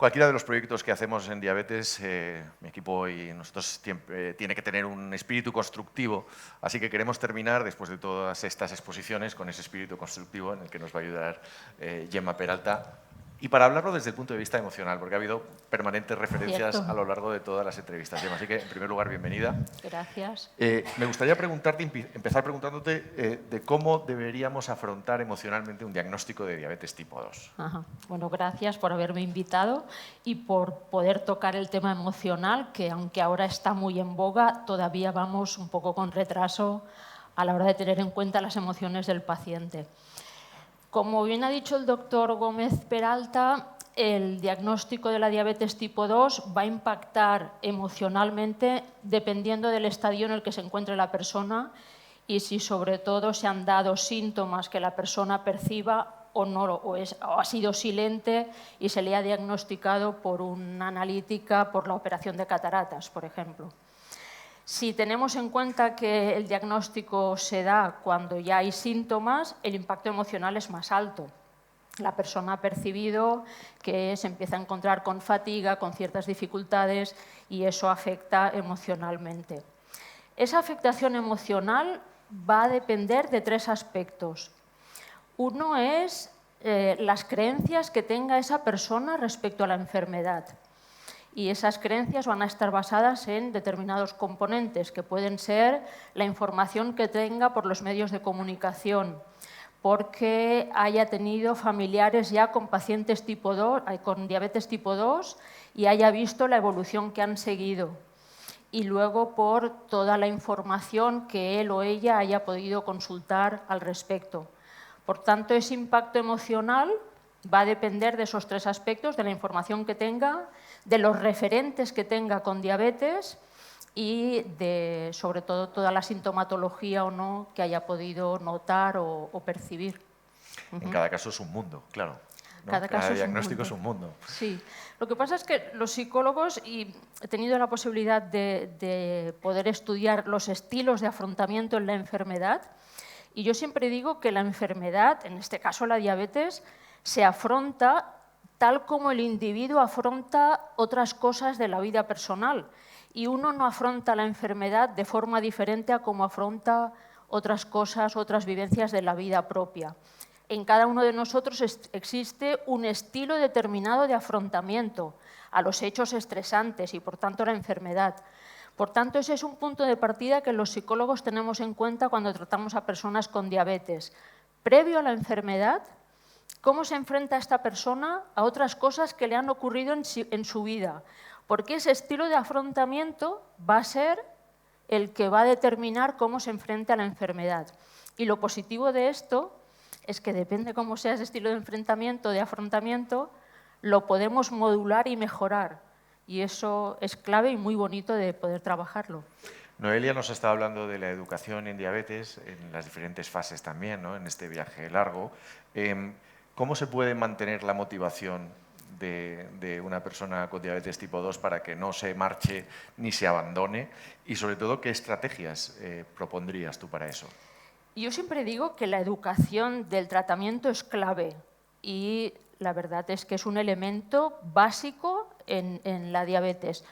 Cualquiera de los proyectos que hacemos en diabetes, mi equipo y nosotros tiene que tener un espíritu constructivo, así que queremos terminar, después de todas estas exposiciones, con ese espíritu constructivo en el que nos va a ayudar Gemma Peralta. Y para hablarlo desde el punto de vista emocional, porque ha habido permanentes referencias a lo largo de todas las entrevistas. Gemma, así que, en primer lugar, bienvenida. Gracias. Me gustaría empezar preguntándote de cómo deberíamos afrontar emocionalmente un diagnóstico de diabetes tipo 2. Ajá. Bueno, gracias por haberme invitado y por poder tocar el tema emocional, que aunque ahora está muy en boga, todavía vamos un poco con retraso a la hora de tener en cuenta las emociones del paciente. Como bien ha dicho el doctor Gómez Peralta, el diagnóstico de la diabetes tipo 2 va a impactar emocionalmente dependiendo del estadio en el que se encuentre la persona y si sobre todo se han dado síntomas que la persona perciba o no, o ha sido silente y se le ha diagnosticado por una analítica por la operación de cataratas, por ejemplo. Si tenemos en cuenta que el diagnóstico se da cuando ya hay síntomas, el impacto emocional es más alto. La persona ha percibido que se empieza a encontrar con fatiga, con ciertas dificultades y eso afecta emocionalmente. Esa afectación emocional va a depender de tres aspectos. Uno es las creencias que tenga esa persona respecto a la enfermedad. Y esas creencias van a estar basadas en determinados componentes, que pueden ser la información que tenga por los medios de comunicación, porque haya tenido familiares ya con pacientes tipo 2, con diabetes tipo 2 y haya visto la evolución que han seguido. Y luego por toda la información que él o ella haya podido consultar al respecto. Por tanto, ese impacto emocional va a depender de esos tres aspectos, de la información que tenga, de los referentes que tenga con diabetes y de, sobre todo, toda la sintomatología o no que haya podido notar o percibir. En cada caso es un mundo, claro. ¿no? Cada diagnóstico es un mundo. Sí. Lo que pasa es que los psicólogos, y he tenido la posibilidad de poder estudiar los estilos de afrontamiento en la enfermedad, y yo siempre digo que la enfermedad, en este caso la diabetes, se afronta tal como el individuo afronta otras cosas de la vida personal. Y uno no afronta la enfermedad de forma diferente a como afronta otras cosas, otras vivencias de la vida propia. En cada uno de nosotros existe un estilo determinado de afrontamiento a los hechos estresantes y, por tanto, a la enfermedad. Por tanto, ese es un punto de partida que los psicólogos tenemos en cuenta cuando tratamos a personas con diabetes. Previo a la enfermedad, ¿cómo se enfrenta esta persona a otras cosas que le han ocurrido en su vida? Porque ese estilo de afrontamiento va a ser el que va a determinar cómo se enfrenta a la enfermedad. Y lo positivo de esto es que depende cómo sea ese estilo de enfrentamiento, de afrontamiento, lo podemos modular y mejorar. Y eso es clave y muy bonito de poder trabajarlo. Noelia nos está hablando de la educación en diabetes, en las diferentes fases también, ¿no? En este viaje largo. ¿Cómo se puede mantener la motivación de una persona con diabetes tipo 2 para que no se marche ni se abandone? Y sobre todo, ¿qué estrategias propondrías tú para eso? Yo siempre digo que la educación del tratamiento es clave y la verdad es que es un elemento básico en la diabetes.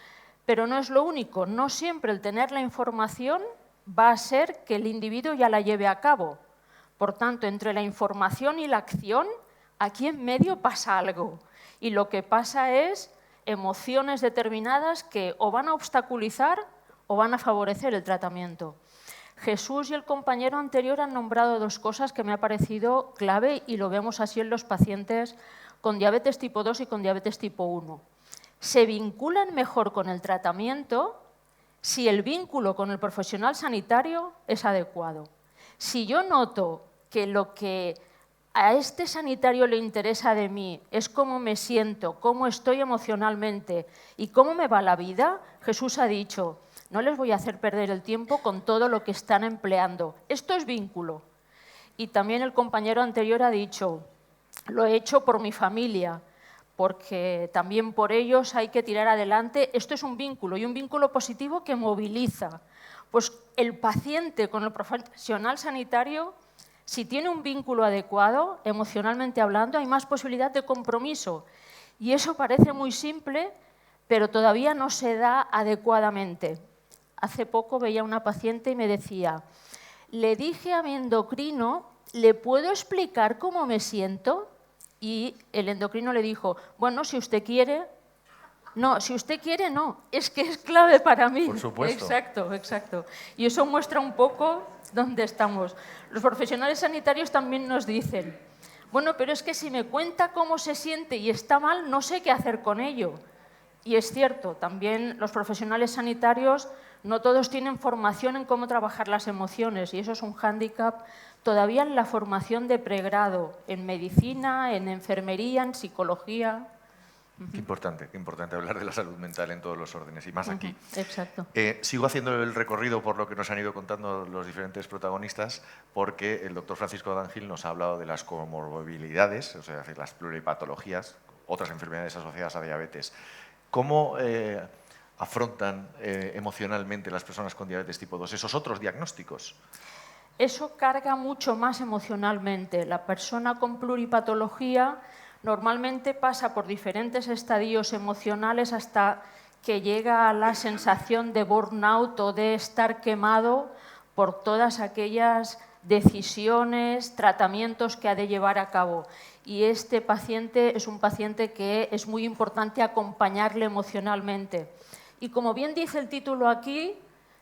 Pero no es lo único, no siempre el tener la información va a ser que el individuo ya la lleve a cabo. Por tanto, entre la información y la acción, aquí en medio pasa algo. Y lo que pasa es emociones determinadas que o van a obstaculizar o van a favorecer el tratamiento. Jesús y el compañero anterior han nombrado dos cosas que me ha parecido clave y lo vemos así en los pacientes con diabetes tipo 2 y con diabetes tipo 1. Se vinculan mejor con el tratamiento si el vínculo con el profesional sanitario es adecuado. Si yo noto que lo que a este sanitario le interesa de mí es cómo me siento, cómo estoy emocionalmente y cómo me va la vida, Jesús ha dicho, no les voy a hacer perder el tiempo con todo lo que están empleando. Esto es vínculo. Y también el compañero anterior ha dicho, lo he hecho por mi familia, porque también por ellos hay que tirar adelante. Esto es un vínculo y un vínculo positivo que moviliza. Pues el paciente con el profesional sanitario, si tiene un vínculo adecuado, emocionalmente hablando, hay más posibilidad de compromiso. Y eso parece muy simple, pero todavía no se da adecuadamente. Hace poco veía una paciente y me decía, le dije a mi endocrino, ¿le puedo explicar cómo me siento? Y el endocrino le dijo, bueno, si usted quiere. No, si usted quiere, no. Es que es clave para mí. Por supuesto. Exacto, exacto. Y eso muestra un poco dónde estamos. Los profesionales sanitarios también nos dicen, bueno, pero es que si me cuenta cómo se siente y está mal, no sé qué hacer con ello. Y es cierto, también los profesionales sanitarios no todos tienen formación en cómo trabajar las emociones y eso es un hándicap todavía en la formación de pregrado, en medicina, en enfermería, en psicología. Qué importante hablar de la salud mental en todos los órdenes y más aquí. Exacto. Sigo haciendo el recorrido por lo que nos han ido contando los diferentes protagonistas porque el doctor Francisco D'Angil nos ha hablado de las comorbilidades, o sea, de las pluripatologías, otras enfermedades asociadas a diabetes. ¿Cómo afrontan emocionalmente las personas con diabetes tipo 2 esos otros diagnósticos? Eso carga mucho más emocionalmente. La persona con pluripatología normalmente pasa por diferentes estadios emocionales hasta que llega a la sensación de burnout o de estar quemado por todas aquellas decisiones, tratamientos que ha de llevar a cabo. Y este paciente es un paciente que es muy importante acompañarle emocionalmente. Y como bien dice el título aquí,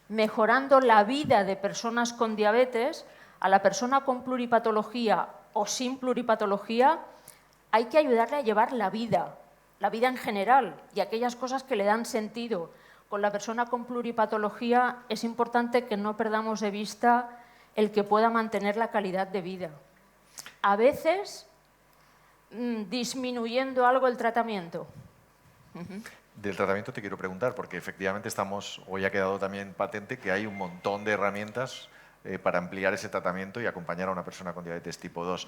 mejorando la vida de personas con diabetes, a la persona con pluripatología o sin pluripatología, hay que ayudarle a llevar la vida en general y aquellas cosas que le dan sentido. Con la persona con pluripatología es importante que no perdamos de vista el que pueda mantener la calidad de vida. A veces disminuyendo algo el tratamiento. Del tratamiento te quiero preguntar, porque efectivamente hoy ha quedado también patente que hay un montón de herramientas para ampliar ese tratamiento y acompañar a una persona con diabetes tipo 2.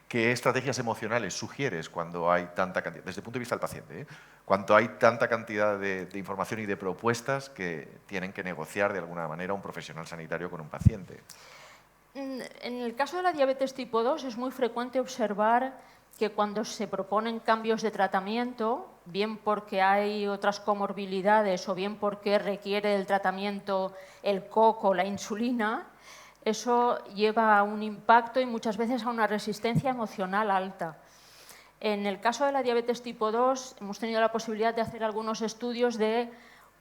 ¿Qué estrategias emocionales sugieres cuando hay tanta cantidad, desde el punto de vista del paciente, cuando hay tanta cantidad de información y de propuestas que tienen que negociar de alguna manera un profesional sanitario con un paciente? En el caso de la diabetes tipo 2 es muy frecuente observar que cuando se proponen cambios de tratamiento, bien porque hay otras comorbilidades o bien porque requiere el tratamiento el coco, la insulina, eso lleva a un impacto y muchas veces a una resistencia emocional alta. En el caso de la diabetes tipo 2 hemos tenido la posibilidad de hacer algunos estudios de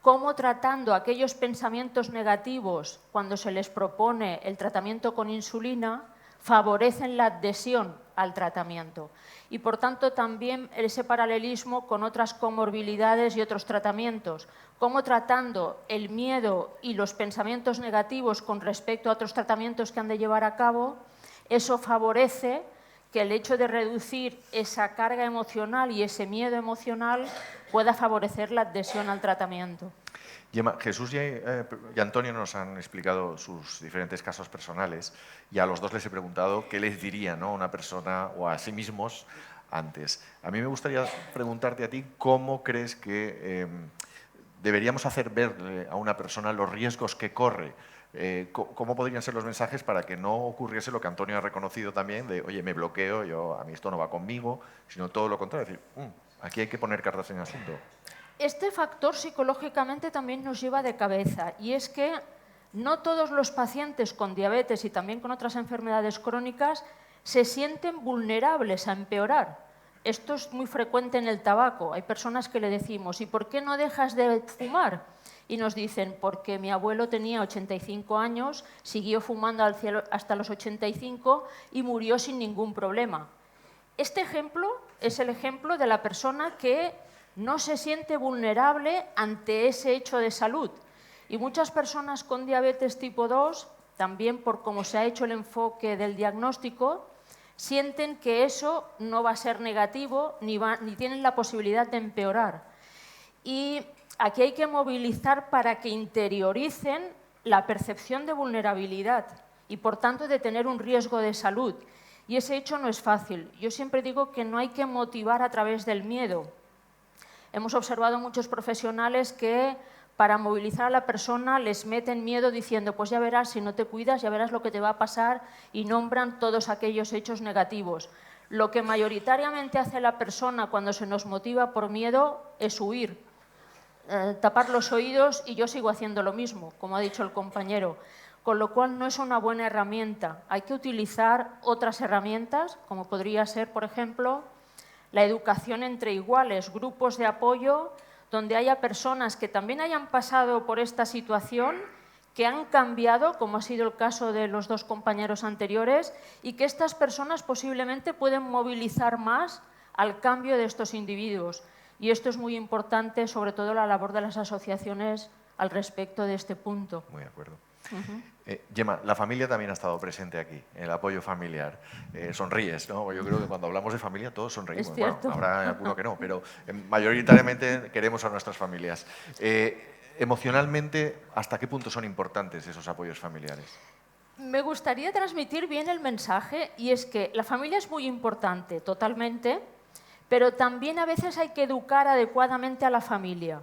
cómo tratando aquellos pensamientos negativos cuando se les propone el tratamiento con insulina favorecen la adhesión al tratamiento. Y por tanto también ese paralelismo con otras comorbilidades y otros tratamientos, cómo tratando el miedo y los pensamientos negativos con respecto a otros tratamientos que han de llevar a cabo, eso favorece que el hecho de reducir esa carga emocional y ese miedo emocional pueda favorecer la adhesión al tratamiento. Gemma, Jesús y Antonio nos han explicado sus diferentes casos personales y a los dos les he preguntado qué les dirían, ¿no?, a una persona o a sí mismos antes. A mí me gustaría preguntarte a ti cómo crees que deberíamos hacer ver a una persona los riesgos que corre. ¿Cómo podrían ser los mensajes para que no ocurriese lo que Antonio ha reconocido también de, oye, me bloqueo, a mí esto no va conmigo, sino todo lo contrario, decir, aquí hay que poner cartas en el asunto? Este factor psicológicamente también nos lleva de cabeza y es que no todos los pacientes con diabetes y también con otras enfermedades crónicas se sienten vulnerables a empeorar. Esto es muy frecuente en el tabaco. Hay personas que le decimos, ¿y por qué no dejas de fumar? Y nos dicen, porque mi abuelo tenía 85 años, siguió fumando hasta los 85 y murió sin ningún problema. Este ejemplo es el ejemplo de la persona que no se siente vulnerable ante ese hecho de salud. Y muchas personas con diabetes tipo 2, también por cómo se ha hecho el enfoque del diagnóstico, sienten que eso no va a ser negativo ni tienen la posibilidad de empeorar. Y aquí hay que movilizar para que interioricen la percepción de vulnerabilidad y, por tanto, de tener un riesgo de salud. Y ese hecho no es fácil. Yo siempre digo que no hay que motivar a través del miedo. Hemos observado muchos profesionales que para movilizar a la persona les meten miedo diciendo, pues ya verás, si no te cuidas, ya verás lo que te va a pasar y nombran todos aquellos hechos negativos. Lo que mayoritariamente hace la persona cuando se nos motiva por miedo es huir, tapar los oídos, y yo sigo haciendo lo mismo, como ha dicho el compañero, con lo cual no es una buena herramienta. Hay que utilizar otras herramientas, como podría ser, por ejemplo, la educación entre iguales, grupos de apoyo donde haya personas que también hayan pasado por esta situación, que han cambiado, como ha sido el caso de los dos compañeros anteriores, y que estas personas posiblemente pueden movilizar más al cambio de estos individuos. Y esto es muy importante, sobre todo la labor de las asociaciones al respecto de este punto. Muy de acuerdo. Gemma, la familia también ha estado presente aquí, el apoyo familiar. Sonríes, ¿no? Yo creo que cuando hablamos de familia todos sonreímos. Es cierto. Bueno, habrá alguno que no, pero mayoritariamente queremos a nuestras familias. Emocionalmente, ¿hasta qué punto son importantes esos apoyos familiares? Me gustaría transmitir bien el mensaje, y es que la familia es muy importante, totalmente, pero también a veces hay que educar adecuadamente a la familia.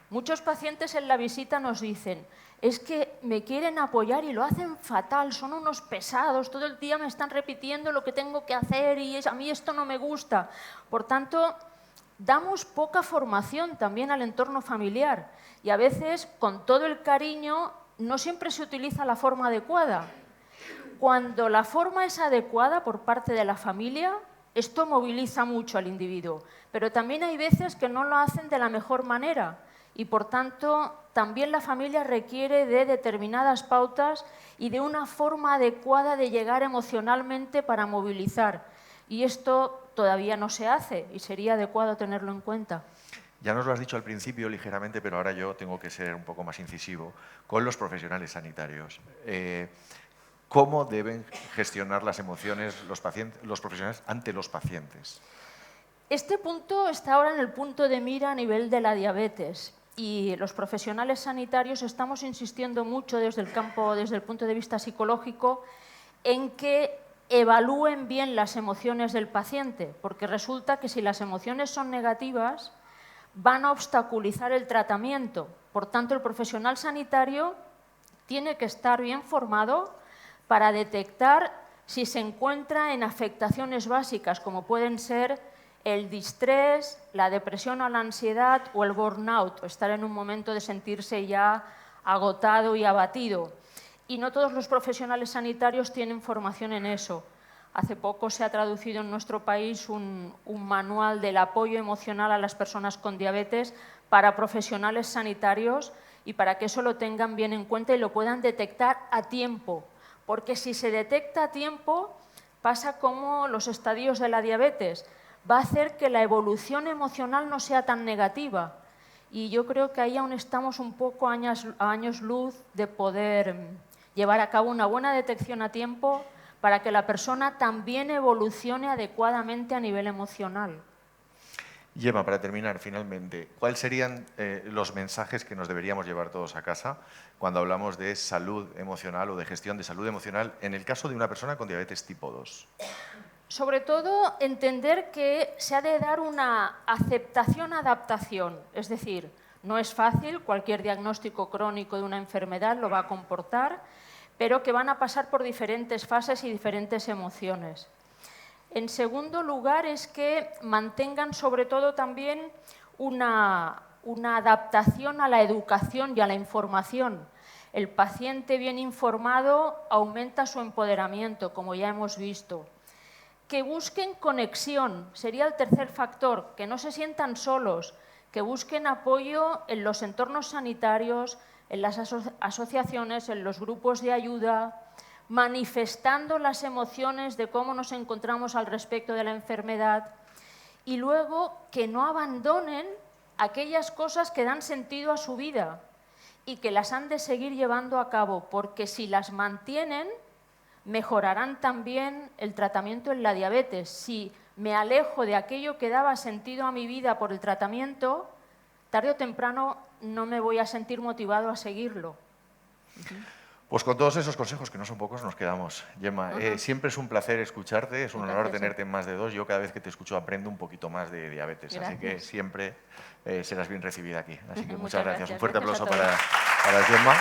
Muchos pacientes en la visita nos dicen: es que me quieren apoyar y lo hacen fatal, son unos pesados, todo el día me están repitiendo lo que tengo que hacer y a mí esto no me gusta. Por tanto, damos poca formación también al entorno familiar, y a veces, con todo el cariño, no siempre se utiliza la forma adecuada. Cuando la forma es adecuada por parte de la familia, esto moviliza mucho al individuo, pero también hay veces que no lo hacen de la mejor manera, y por tanto también la familia requiere de determinadas pautas y de una forma adecuada de llegar emocionalmente para movilizar. Y esto todavía no se hace y sería adecuado tenerlo en cuenta. Ya nos lo has dicho al principio ligeramente, pero ahora yo tengo que ser un poco más incisivo con los profesionales sanitarios. ¿Cómo deben gestionar las emociones los profesionales ante los pacientes? Este punto está ahora en el punto de mira a nivel de la diabetes, y los profesionales sanitarios estamos insistiendo mucho desde el punto de vista psicológico en que evalúen bien las emociones del paciente, porque resulta que si las emociones son negativas van a obstaculizar el tratamiento. Por tanto, el profesional sanitario tiene que estar bien formado para detectar si se encuentra en afectaciones básicas, como pueden ser el distrés, la depresión o la ansiedad, o el burnout, o estar en un momento de sentirse ya agotado y abatido. Y no todos los profesionales sanitarios tienen formación en eso. Hace poco se ha traducido en nuestro país un manual del apoyo emocional a las personas con diabetes para profesionales sanitarios, y para que eso lo tengan bien en cuenta y lo puedan detectar a tiempo. Porque si se detecta a tiempo, pasa como los estadios de la diabetes, va a hacer que la evolución emocional no sea tan negativa. Y yo creo que ahí aún estamos un poco a años luz de poder llevar a cabo una buena detección a tiempo para que la persona también evolucione adecuadamente a nivel emocional. Gemma, para terminar, finalmente, ¿cuáles serían los mensajes que nos deberíamos llevar todos a casa cuando hablamos de salud emocional o de gestión de salud emocional en el caso de una persona con diabetes tipo 2? Sobre todo, entender que se ha de dar una aceptación-adaptación. Es decir, no es fácil, cualquier diagnóstico crónico de una enfermedad lo va a comportar, pero que van a pasar por diferentes fases y diferentes emociones. En segundo lugar, es que mantengan sobre todo también una adaptación a la educación y a la información. El paciente bien informado aumenta su empoderamiento, como ya hemos visto. Que busquen conexión, sería el tercer factor, que no se sientan solos, que busquen apoyo en los entornos sanitarios, en las asociaciones, en los grupos de ayuda, manifestando las emociones de cómo nos encontramos al respecto de la enfermedad, y luego que no abandonen aquellas cosas que dan sentido a su vida y que las han de seguir llevando a cabo, porque si las mantienen, mejorarán también el tratamiento en la diabetes. Si me alejo de aquello que daba sentido a mi vida por el tratamiento, tarde o temprano no me voy a sentir motivado a seguirlo. Pues con todos esos consejos, que no son pocos, nos quedamos. Gemma, siempre es un placer escucharte, es un honor tenerte en Más de Dos. Yo cada vez que te escucho aprendo un poquito más de diabetes, gracias. Así que siempre serás bien recibida aquí. Así que muchas gracias. Un fuerte aplauso para Gemma.